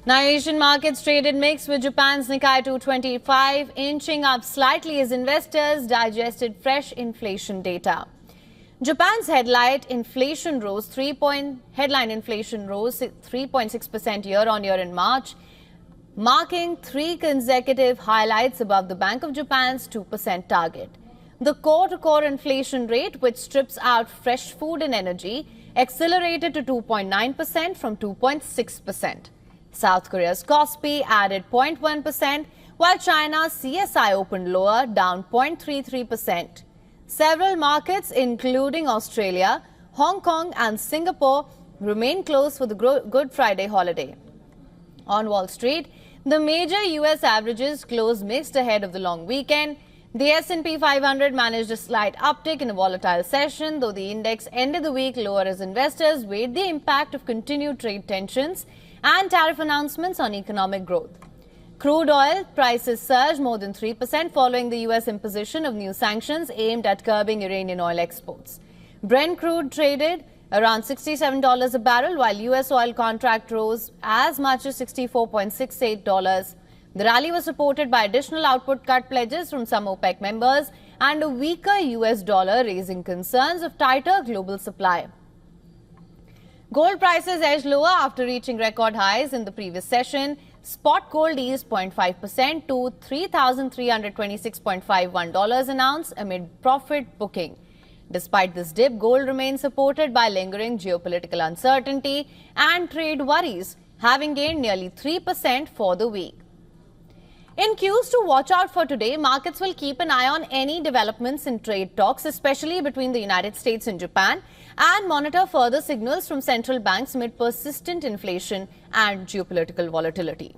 Now, Asian markets traded mixed with Japan's Nikkei 225 inching up slightly as investors digested fresh inflation data. Japan's headline inflation rose 3.6% year-on-year in March, marking three consecutive highlights above the Bank of Japan's 2% target. The core-to-core inflation rate, which strips out fresh food and energy, accelerated to 2.9% from 2.6%. South Korea's KOSPI added 0.1%, while China's CSI opened lower, down 0.33%. Several markets, including Australia, Hong Kong and Singapore, remain closed for the Good Friday holiday. On Wall Street, the major U.S. averages closed mixed ahead of the long weekend. The S&P 500 managed a slight uptick in a volatile session, though the index ended the week lower as investors weighed the impact of continued trade tensions and tariff announcements on economic growth. Crude oil prices surged more than 3% following the U.S. imposition of new sanctions aimed at curbing Iranian oil exports. Brent crude traded around $67 a barrel, while U.S. oil contract rose as much as $64.68. The rally was supported by additional output cut pledges from some OPEC members and a weaker U.S. dollar, raising concerns of tighter global supply. Gold prices edged lower after reaching record highs in the previous session. Spot gold eased 0.5% to $3,326.51 an ounce amid profit booking. Despite this dip, gold remains supported by lingering geopolitical uncertainty and trade worries, having gained nearly 3% for the week. In cues to watch out for today, markets will keep an eye on any developments in trade talks, especially between the United States and Japan, and monitor further signals from central banks amid persistent inflation and geopolitical volatility.